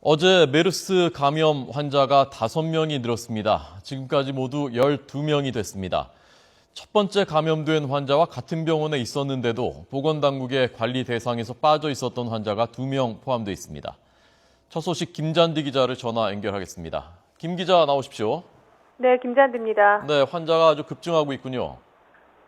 어제 메르스 감염 환자가 5명이 늘었습니다. 지금까지 모두 12명이 됐습니다. 첫 번째 감염된 환자와 같은 병원에 있었는데도 보건당국의 관리 대상에서 빠져 있었던 환자가 2명 포함되어 있습니다. 첫 소식 김잔디 기자를 전화 연결하겠습니다. 김 기자 나오십시오. 네, 김잔디입니다. 네, 환자가 아주 급증하고 있군요.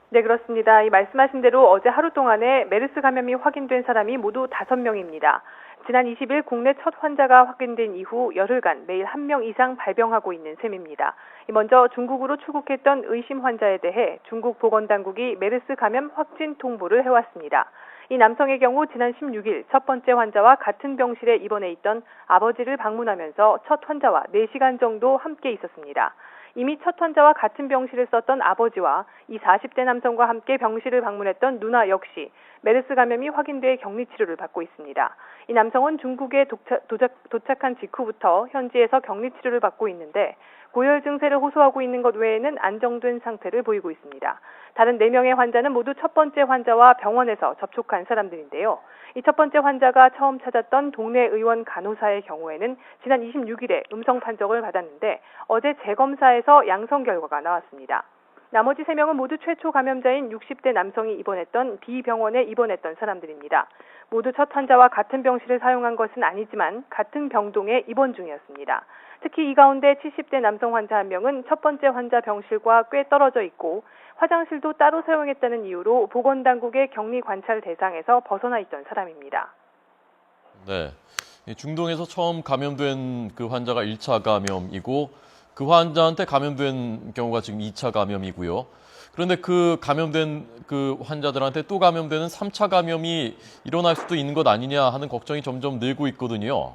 네, 그렇습니다. 이 말씀하신 대로 어제 하루 동안에 메르스 감염이 확인된 사람이 모두 5명입니다. 지난 20일 국내 첫 환자가 확인된 이후 열흘간 매일 1명 이상 발병하고 있는 셈입니다. 먼저 중국으로 출국했던 의심 환자에 대해 중국 보건당국이 메르스 감염 확진 통보를 해왔습니다. 이 남성의 경우 지난 16일 첫 번째 환자와 같은 병실에 입원해 있던 아버지를 방문하면서 첫 환자와 4시간 정도 함께 있었습니다. 이미 첫 환자와 같은 병실을 썼던 아버지와 이 40대 남성과 함께 병실을 방문했던 누나 역시 메르스 감염이 확인돼 격리 치료를 받고 있습니다. 이 남성은 중국에 도착한 직후부터 현지에서 격리 치료를 받고 있는데 고열 증세를 호소하고 있는 것 외에는 안정된 상태를 보이고 있습니다. 다른 4명의 환자는 모두 첫 번째 환자와 병원에서 접촉한 사람들인데요. 이 첫 번째 환자가 처음 찾았던 동네 의원 간호사의 경우에는 지난 26일에 음성 판정을 받았는데 어제 재검사에서 양성 결과가 나왔습니다. 나머지 3명은 모두 최초 감염자인 60대 남성이 입원했던 B병원에 입원했던 사람들입니다. 모두 첫 환자와 같은 병실을 사용한 것은 아니지만 같은 병동에 입원 중이었습니다. 특히 이 가운데 70대 남성 환자 1명은 첫 번째 환자 병실과 꽤 떨어져 있고 화장실도 따로 사용했다는 이유로 보건당국의 격리 관찰 대상에서 벗어나 있던 사람입니다. 네, 중동에서 처음 감염된 그 환자가 1차 감염이고 그 환자한테 감염된 경우가 지금 2차 감염이고요. 그런데 그 감염된 그 환자들한테 또 감염되는 3차 감염이 일어날 수도 있는 것 아니냐 하는 걱정이 점점 늘고 있거든요.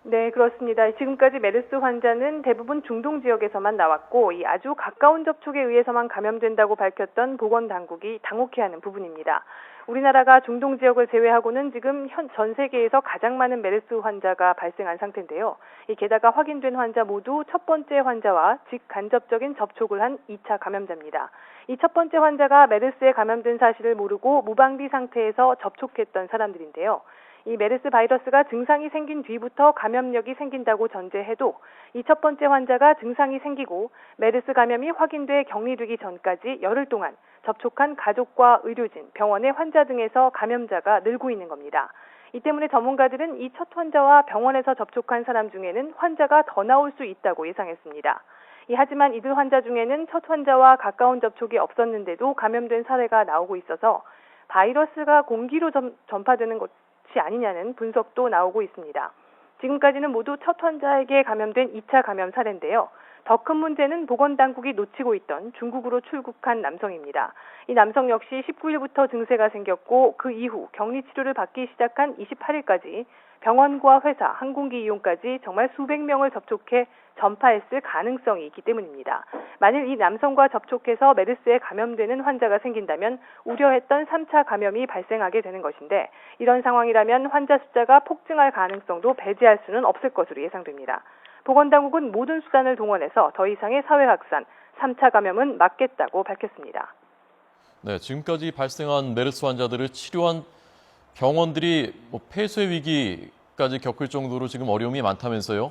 네, 그렇습니다. 지금까지 메르스 환자는 대부분 중동 지역에서만 나왔고 이 아주 가까운 접촉에 의해서만 감염된다고 밝혔던 보건당국이 당혹해하는 부분입니다. 우리나라가 중동 지역을 제외하고는 지금 전 세계에서 가장 많은 메르스 환자가 발생한 상태인데요. 게다가 확인된 환자 모두 첫 번째 환자와 직간접적인 접촉을 한 2차 감염자입니다. 이 첫 번째 환자가 메르스에 감염된 사실을 모르고 무방비 상태에서 접촉했던 사람들인데요. 이 메르스 바이러스가 증상이 생긴 뒤부터 감염력이 생긴다고 전제해도 이 첫 번째 환자가 증상이 생기고 메르스 감염이 확인돼 격리되기 전까지 열흘 동안 접촉한 가족과 의료진, 병원의 환자 등에서 감염자가 늘고 있는 겁니다. 이 때문에 전문가들은 이 첫 환자와 병원에서 접촉한 사람 중에는 환자가 더 나올 수 있다고 예상했습니다. 하지만 이들 환자 중에는 첫 환자와 가까운 접촉이 없었는데도 감염된 사례가 나오고 있어서 바이러스가 공기로 전파되는 것이 아니냐는 분석도 나오고 있습니다. 지금까지는 모두 첫 환자에게 감염된 2차 감염 사례인데요. 더 큰 문제는 보건당국이 놓치고 있던 중국으로 출국한 남성입니다. 이 남성 역시 19일부터 증세가 생겼고 그 이후 격리 치료를 받기 시작한 28일까지 병원과 회사, 항공기 이용까지 정말 수백 명을 접촉해 전파했을 가능성이 있기 때문입니다. 만일 이 남성과 접촉해서 메르스에 감염되는 환자가 생긴다면 우려했던 3차 감염이 발생하게 되는 것인데 이런 상황이라면 환자 숫자가 폭증할 가능성도 배제할 수는 없을 것으로 예상됩니다. 보건당국은 모든 수단을 동원해서 더 이상의 사회 확산, 3차 감염은 막겠다고 밝혔습니다. 네, 지금까지 발생한 메르스 환자들을 치료한 병원들이 폐쇄 위기까지 겪을 정도로 지금 어려움이 많다면서요?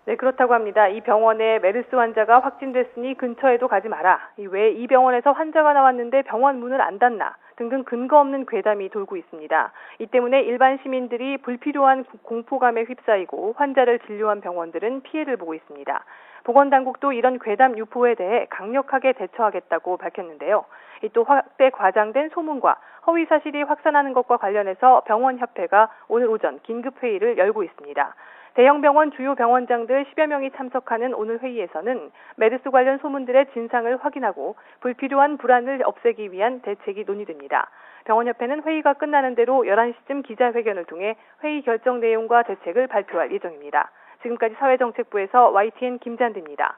네, 그렇다고 합니다. 이 병원에 메르스 환자가 확진됐으니 근처에도 가지 마라. 왜 이 병원에서 환자가 나왔는데 병원 문을 안 닫나 등등 근거 없는 괴담이 돌고 있습니다. 이 때문에 일반 시민들이 불필요한 공포감에 휩싸이고 환자를 진료한 병원들은 피해를 보고 있습니다. 보건당국도 이런 괴담 유포에 대해 강력하게 대처하겠다고 밝혔는데요. 또 확대 과장된 소문과 허위 사실이 확산하는 것과 관련해서 병원협회가 오늘 오전 긴급회의를 열고 있습니다. 대형 병원 주요 병원장들 10여 명이 참석하는 오늘 회의에서는 메르스 관련 소문들의 진상을 확인하고 불필요한 불안을 없애기 위한 대책이 논의됩니다. 병원협회는 회의가 끝나는 대로 11시쯤 기자회견을 통해 회의 결정 내용과 대책을 발표할 예정입니다. 지금까지 사회정책부에서 YTN 김잔디입니다.